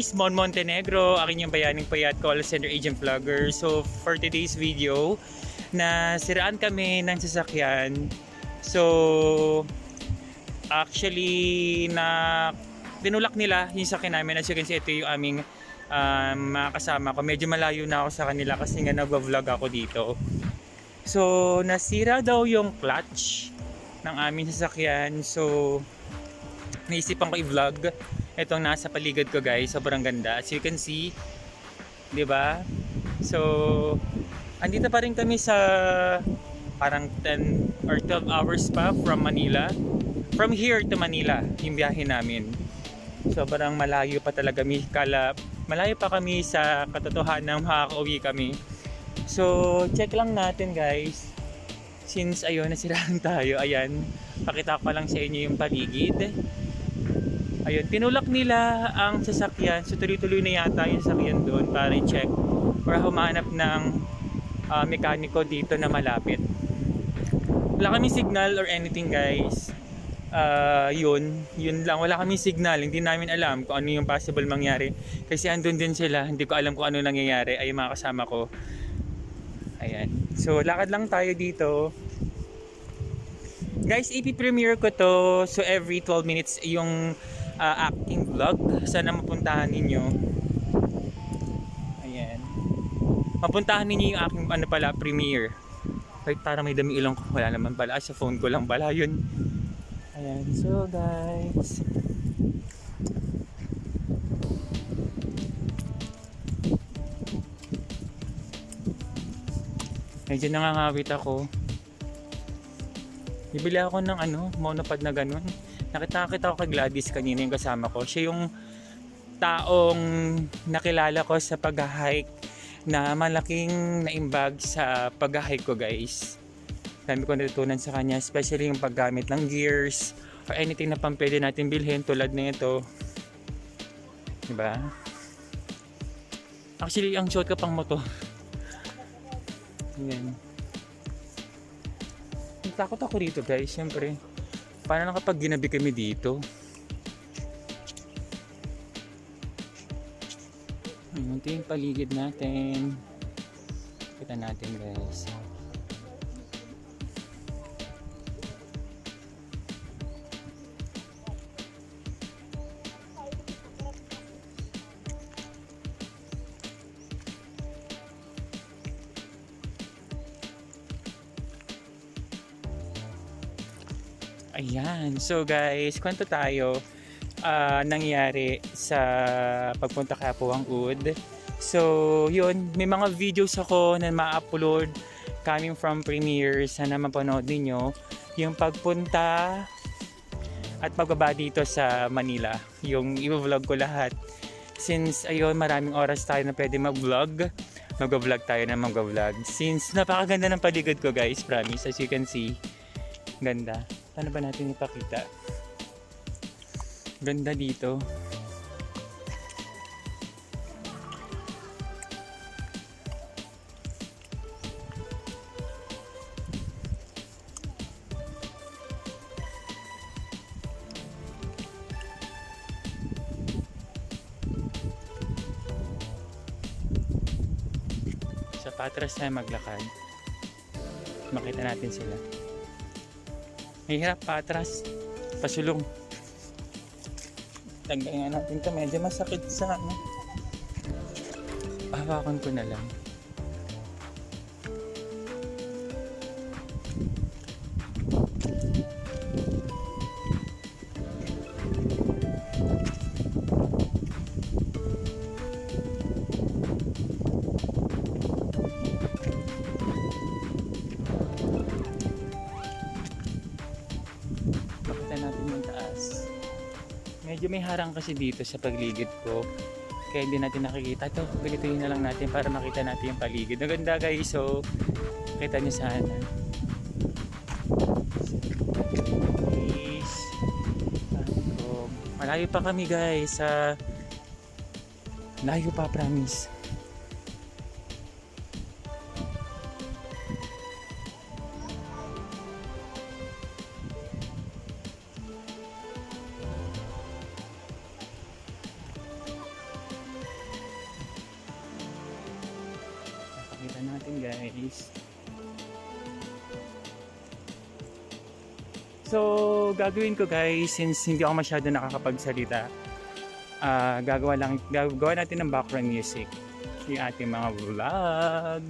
guys, Mon Montenegro, aking yung bayaning payat call center agent vlogger. So for today's video, na siraan kami ng sasakyan. So actually na tinulak nila yung sakyan namin. As you can see, ito yung aming mga kasama ko. Medyo malayo na ako sa kanila kasi nga nag-vlog ako dito. So nasira daw yung clutch ng aming sasakyan. So naisipan ko i-vlog itong nasa paligid ko, guys. Sobrang ganda, as you can see, 'di ba? So andito pa rin kami sa parang 10 or 12 hours pa from Manila, from here to Manila yung biyahe namin. Sobrang malayo pa talaga, malayo pa kami sa katotohanan ng makakauwi kami. So check lang natin, guys, since ayun nasiraan tayo. Ayan, pakita ko lang sa inyo yung paligid. Ayun, tinulak nila ang sasakyan. So tuloy-tuloy na yata yung sasakyan doon para i-check or humanap ng mekaniko dito na malapit. Wala kaming signal or anything, guys. Yun lang, wala kaming signal. Hindi namin alam kung ano yung possible mangyari kasi andun din sila. Hindi ko alam kung ano nangyayari. Ay, mga kasama ko. Ayan, so lakad lang tayo dito, guys. ipi-premiere ko to, so every 12 minutes yung acting vlog. Sana mapuntahan ninyo. Ayan, mapuntahan ninyo yung aking premiere. Wait, para may dami ilong ko. Wala naman pala, sa phone ko lang pala yun. Ayan, so guys, medyo nangangawit ako. Bibili ako ng monopod na ganun. Nakita ko kay Gladys kanina, yung kasama ko. Siya yung taong nakilala ko sa pag-hike na malaking naimbag sa pag-hike ko, guys. Dami ko natutunan sa kanya, especially yung paggamit ng gears or anything na pang pwede natin bilhin tulad na ito. Diba? Actually, ang short ko pang motor. Ayan. Takot ako dito, guys, syempre. Paano na kapag ginabi kami dito? Ayun, ito yung paligid natin. Kita natin, guys. Ayan, so guys, kwento tayo nangyari sa pagpunta kay Apuang Ud. So yun, may mga videos ako na ma-upload coming from premiere. Sana mapanood ninyo yung pagpunta at pagbaba dito sa Manila. Yung i-vlog ko lahat. Since ayun, maraming oras tayo na pwede mag-vlog, mag-vlog tayo na mag-vlog. Since napakaganda ng paligid ko, guys, promise, as you can see. Ganda. Paano ba natin ipakita? Ganda dito. Sa patras tayo maglakad. Makita natin sila. Mahirap patras, pasulong. Tanggalin nga natin ito, medyo masakit sa hawakan ko na lang. Medyo may harang kasi dito sa paligid ko, kaya hindi natin nakikita. Ito, pilituin na lang natin para makita natin yung paligid. Maganda, guys, so kita nyo sana. Please. So, malayo pa kami, guys. Layo pa, promise. guys. So, gagawin ko guys, since hindi ako masyado nakakapagsalita, gagawa natin ng background music yung ating mga vlog.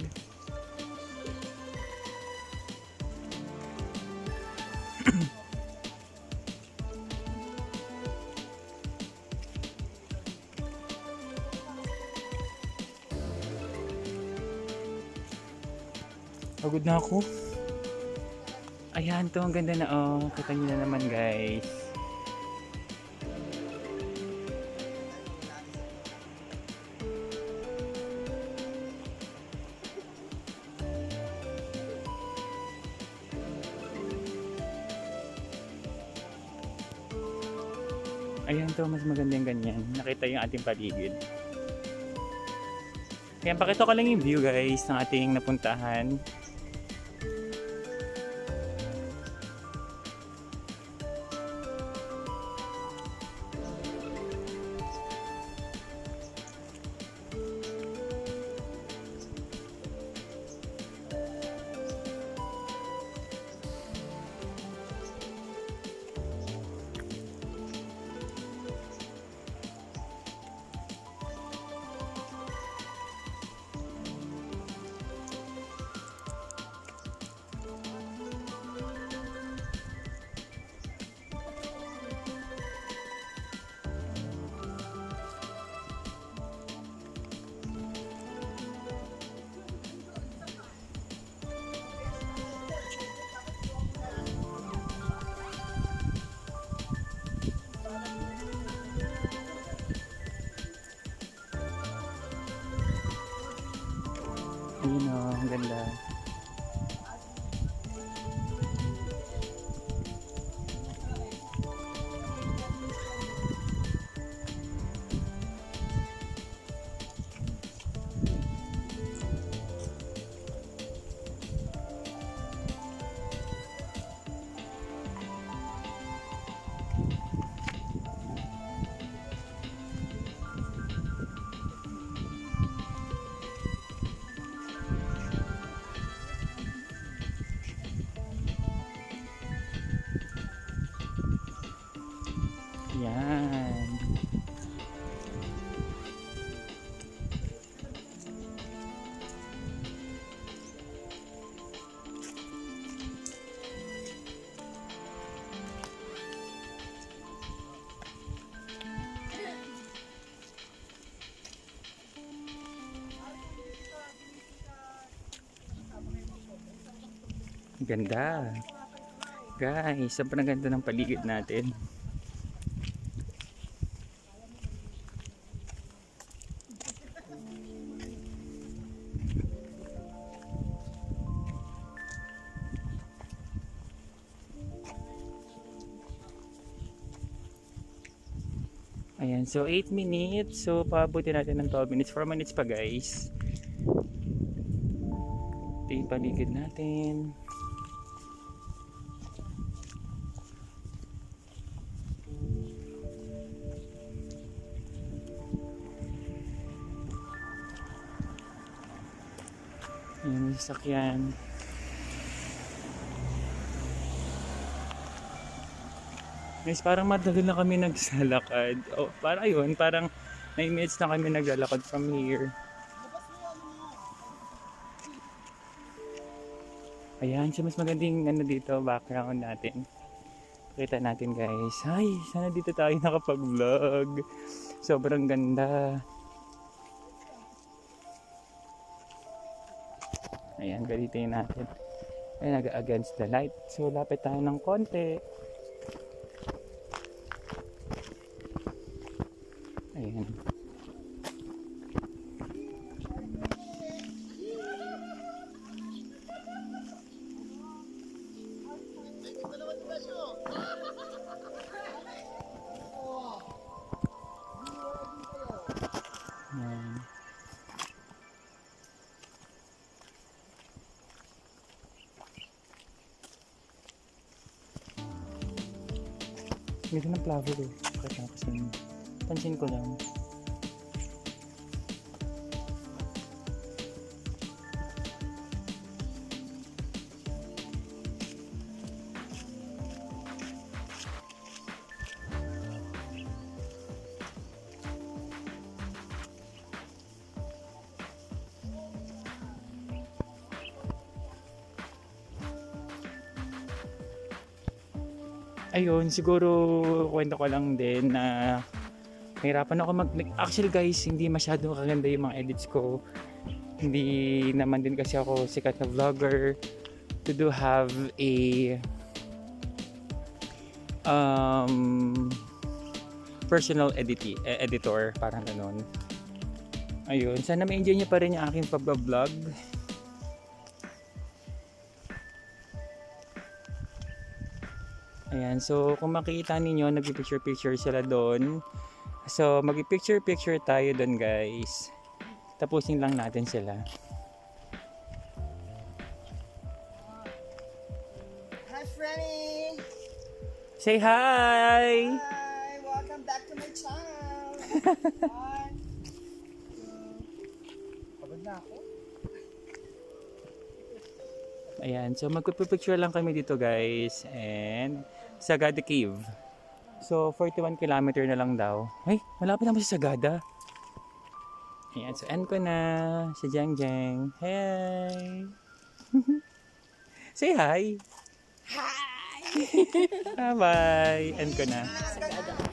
Pagod na ako. Ayan to, ang ganda na oh. Kita nyo na naman guys. Ayan to, mas maganda yung ganyan. Nakita yung ating paligid. Kaya pakita ko lang yung view guys ng ating napuntahan. Ayun o, ang ganda. Yan. Ganda. Guys, sobrang ganda ng paligid natin. Ayan, so 8 minutes. So, paabutin natin ng 12 minutes. 4 minutes pa guys. Ito yung paligid natin. Ayan, yung sasakyan. Guys, parang matagal na kami nagsalakad. Oh, para yun, parang 9 minutes na kami naglalakad from here. Ayan, siya mas magandang ano dito, background natin. Pakita natin guys. Ay, sana dito tayo nakapag-vlog. Sobrang ganda. Ayan, galitin natin. Ayan, against the light. So, lapit tayo ng konti. Ayan. Ayan. Ganda ng flower eh. Pansin ko lang. ayun, siguro kwento ko lang din na nahirapan ako actually guys, hindi masyado kaganda yung mga edits ko. Hindi naman din kasi ako sikat na vlogger to do have a personal editor, parang ganun. Ayun, sana ma-enjoy niyo pa rin yung aking pag-vlog. Ayan, so kung makikita ninyo, nag-picture-picture sila doon. So, mag-picture-picture tayo doon guys. Tapusin lang natin sila. Hi, Franny! Say hi! Hi! Welcome back to my channel! Hi! Pagod na ako. Ayan, so magpipicture lang kami dito guys. And Sagada Cave. So 41 kilometer na lang daw. Ay, malapit naman sa Sagada. Ayan, so end ko na. Si Jeng Jeng. Hey! Say hi! Hi! Bye-bye! End ko na. Sagada.